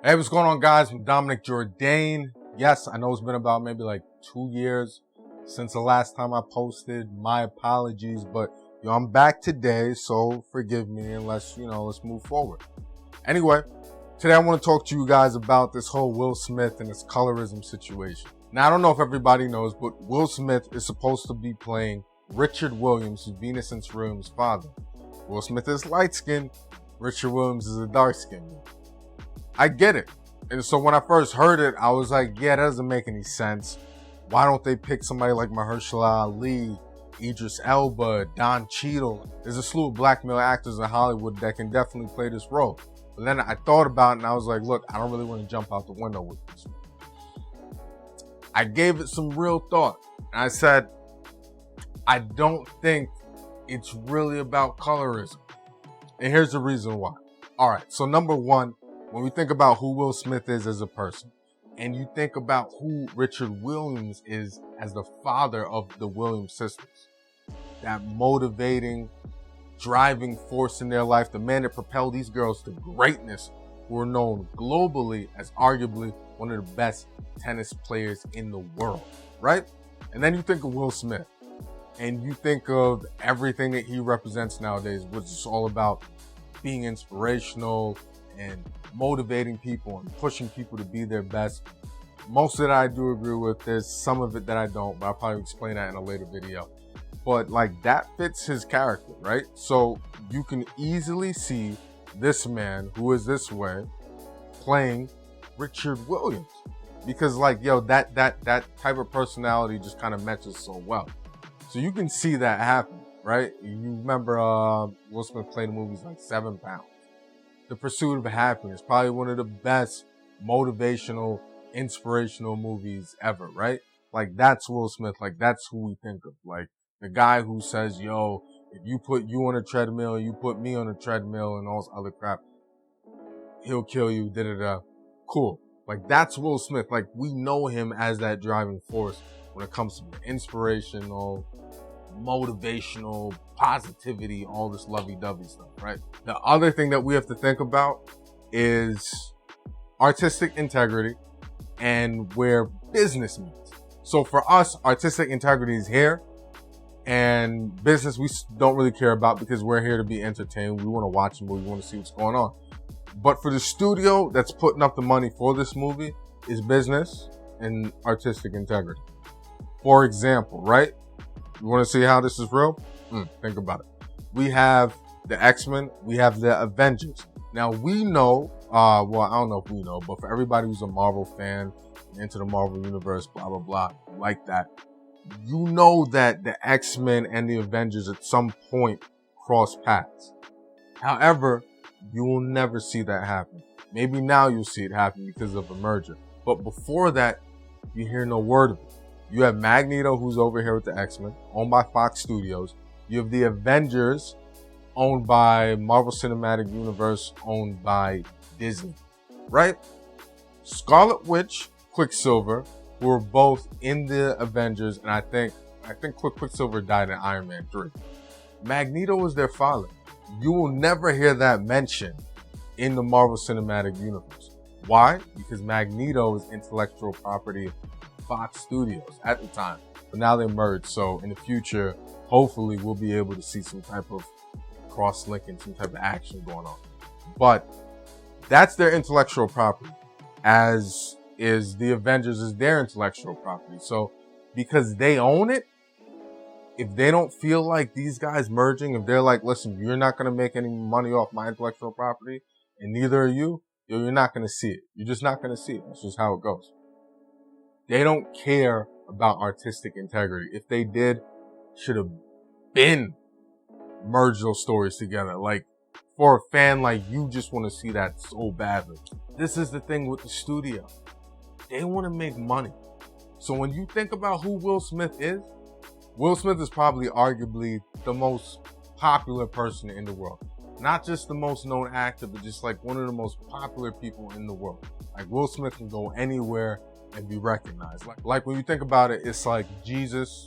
Hey, what's going on, guys? I'm Dominic Jourdain. Yes, I know it's been about maybe like 2 years since the last time I posted. My apologies, but I'm back today, so forgive me and let's move forward. Anyway, today I want to talk to you guys about this whole Will Smith and his colorism situation. Now, I don't know if everybody knows, but Will Smith is supposed to be playing Richard Williams, who's Venus and Serena's father. Will Smith is light-skinned. Richard Williams is a dark-skinned man. I get it. And so when I first heard it, I was like, yeah, that doesn't make any sense. Why don't they pick somebody like Mahershala Ali, Idris Elba, Don Cheadle? There's a slew of black male actors in Hollywood that can definitely play this role. But then I thought about it and I was like, look, I don't really want to jump out the window with this. I gave it some real thought. And I said, I don't think it's really about colorism. And here's the reason why. All right, so number one, when we think about who Will Smith is as a person, and you think about who Richard Williams is as the father of the Williams sisters, that motivating, driving force in their life, the man that propelled these girls to greatness, who are known globally as arguably one of the best tennis players in the world, right? And then you think of Will Smith, and you think of everything that he represents nowadays, which is all about being inspirational and motivating people and pushing people to be their best. Most of it I do agree with. There's some of it that I don't, but I'll probably explain that in a later video. But like, that fits his character, right? So you can easily see this man who is this way playing Richard Williams, because like, yo, that type of personality just kind of matches so well. So you can see that happen, right? You remember Will Smith played in movies like 7 Pounds. The Pursuit of Happiness, probably one of the best motivational, inspirational movies ever, right? Like, that's Will Smith. Like, that's who we think of. Like, the guy who says, yo, if you put you on a treadmill, you put me on a treadmill and all this other crap, he'll kill you, da-da-da. Cool. Like, that's Will Smith. Like, we know him as that driving force when it comes to inspirational, motivational, positivity, all this lovey-dovey stuff, right? The other thing that we have to think about is artistic integrity and where business meets. So for us, artistic integrity is here, and business we don't really care about because we're here to be entertained. We want to watch a movie, we want to see what's going on. But for the studio that's putting up the money for this movie is business and artistic integrity. For example, right? You want to see how this is real? Think about it. We have the X-Men. We have the Avengers. Now, we know, well, I don't know if we know, but for everybody who's a Marvel fan, into the Marvel universe, blah, blah, blah, like that, you know that the X-Men and the Avengers at some point cross paths. However, you will never see that happen. Maybe now you'll see it happen because of a merger. But before that, you hear no word of it. You have Magneto, who's over here with the X-Men, owned by Fox Studios. You have the Avengers, owned by Marvel Cinematic Universe, owned by Disney, right? Scarlet Witch, Quicksilver, were both in the Avengers, and I think Quicksilver died in Iron Man 3. Magneto was their father. You will never hear that mentioned in the Marvel Cinematic Universe. Why? Because Magneto is intellectual property Fox Studios at the time, but now they merged. So in the future, hopefully we'll be able to see some type of cross-linking, some type of action going on. But that's their intellectual property, as is the Avengers is their intellectual property. So because they own it, if they don't feel like these guys merging, if they're like, listen, you're not going to make any money off my intellectual property, and neither are you, you're not going to see it. You're just not going to see it. That's just how it goes. They don't care about artistic integrity. If they did, should have been merged those stories together. Like, for a fan like you, just want to see that so badly. This is the thing with the studio. They want to make money. So when you think about who Will Smith is probably arguably the most popular person in the world. Not just the most known actor, but just like one of the most popular people in the world. Like, Will Smith can go anywhere and be recognized. Like when you think about it, it's like Jesus,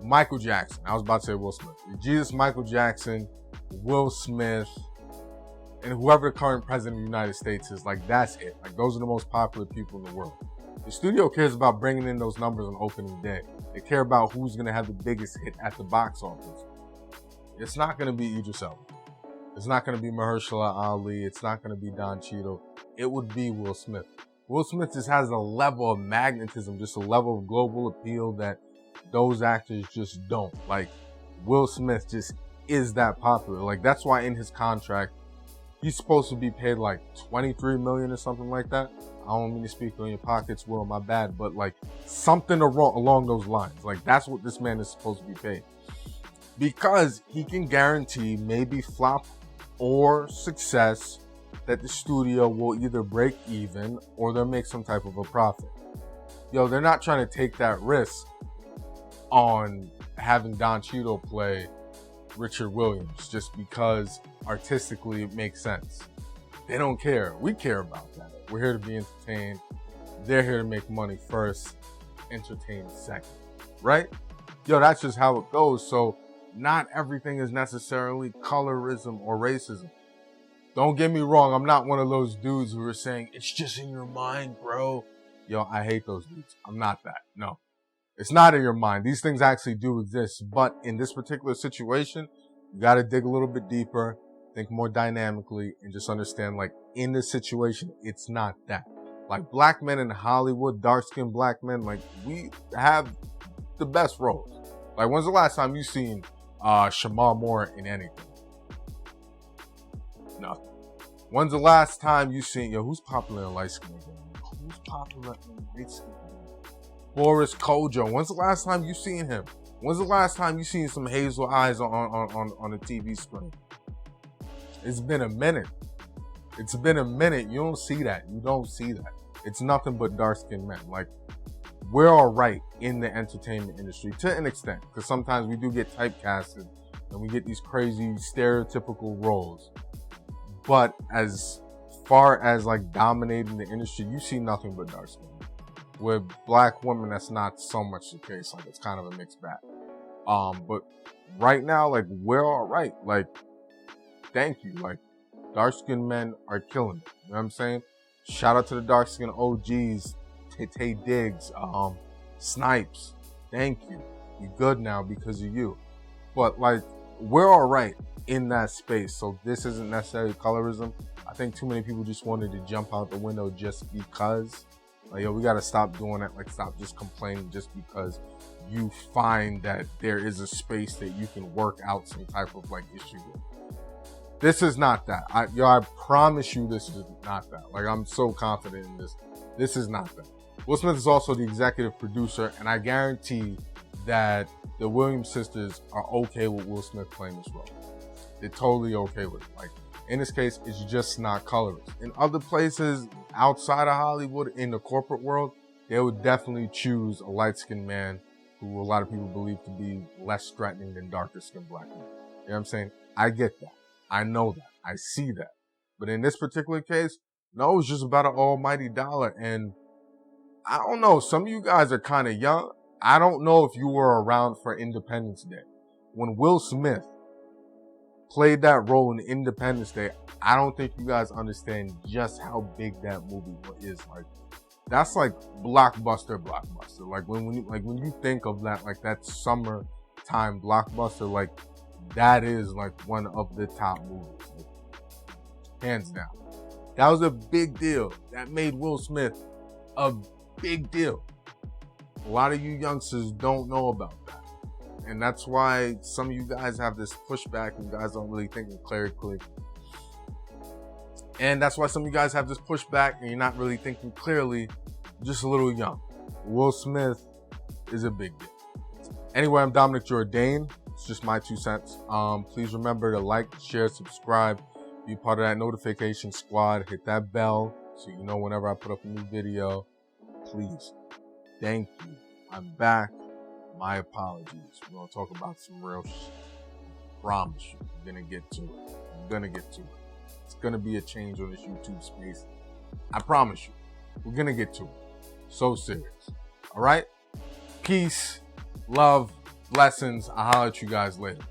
Michael Jackson. I was about to say Will Smith. Jesus, Michael Jackson, Will Smith, and whoever the current president of the United States is, like, that's it. Like, those are the most popular people in the world. The studio cares about bringing in those numbers on opening day. They care about who's going to have the biggest hit at the box office. It's not going to be Idris Elba. It's not going to be Mahershala Ali. It's not going to be Don Cheadle. It would be Will Smith. Will Smith just has a level of magnetism, just a level of global appeal that those actors just don't. Like, Will Smith just is that popular. Like, that's why in his contract, he's supposed to be paid like $23 million or something like that. I don't mean to speak on your pockets, Will, my bad, but like something along those lines. Like, that's what this man is supposed to be paid. Because he can guarantee maybe flop or success that the studio will either break even or they'll make some type of a profit. Yo, they're not trying to take that risk on having Don Cheadle play Richard Williams just because artistically it makes sense. They don't care. We care about that. We're here to be entertained. They're here to make money first, entertain second, right? Yo, that's just how it goes. So not everything is necessarily colorism or racism. Don't get me wrong. I'm not one of those dudes who are saying, it's just in your mind, bro. Yo, I hate those dudes. I'm not that. No. It's not in your mind. These things actually do exist. But in this particular situation, you got to dig a little bit deeper, think more dynamically, and just understand, like, in this situation, it's not that. Like, black men in Hollywood, dark-skinned black men, like, we have the best roles. Like, when's the last time you seen Shamar Moore in anything? Nothing. When's the last time you seen, yo, who's popular in light skin again? Who's popular in light skin? Boris Kojo. When's the last time you seen him? When's the last time you seen some hazel eyes on a TV screen? It's been a minute. It's been a minute. You don't see that. You don't see that. It's nothing but dark-skinned men. Like, we're all right in the entertainment industry to an extent, because sometimes we do get typecasted and we get these crazy stereotypical roles. But as far as like dominating the industry, you see nothing but dark-skinned men. With black women, that's not so much the case. Like, it's kind of a mixed bag. But right now, like, we're all right. Like, thank you. Like, dark-skinned men are killing it. You know what I'm saying? Shout out to the dark-skinned OGs, Tay Diggs, Snipes. Thank you. You're good now because of you. But, like, we're all right in that space. So this isn't necessarily colorism. I think too many people just wanted to jump out the window just because. Like, yo, we got to stop doing that. Like, stop just complaining just because you find that there is a space that you can work out some type of, like, issue with. This is not that. I promise you this is not that. Like, I'm so confident in this. This is not that. Will Smith is also the executive producer, and I guarantee that the Williams sisters are okay with Will Smith playing this role. They're totally okay with it. Like, in this case, it's just not colorist. In other places outside of Hollywood, in the corporate world, they would definitely choose a light-skinned man who a lot of people believe to be less threatening than darker-skinned black men. You know what I'm saying? I get that. I know that. I see that. But in this particular case, no, it's just about an almighty dollar. And I don't know. Some of you guys are kind of young. I don't know if you were around for Independence Day. When Will Smith played that role in Independence Day, I don't think you guys understand just how big that movie is. Like, that's like blockbuster. Like, when you think of that, like, that summertime blockbuster, like, that is like one of the top movies, like, hands down. That was a big deal. That made Will Smith a big deal. A lot of you youngsters don't know about that. And that's why some of you guys have this pushback and you guys don't really think clearly. And that's why some of you guys have this pushback and you're not really thinking clearly, just a little young. Will Smith is a big deal. Anyway, I'm Dominic Jourdain. It's just my 2 cents. Please remember to like, share, subscribe, be part of that notification squad, hit that bell so you know whenever I put up a new video. Please. Thank you. I'm back. My apologies. We're going to talk about some real shit. I promise you. I'm going to get to it. It's going to be a change on this YouTube space. I promise you. We're going to get to it. So serious. All right? Peace, love, blessings. I'll holler at you guys later.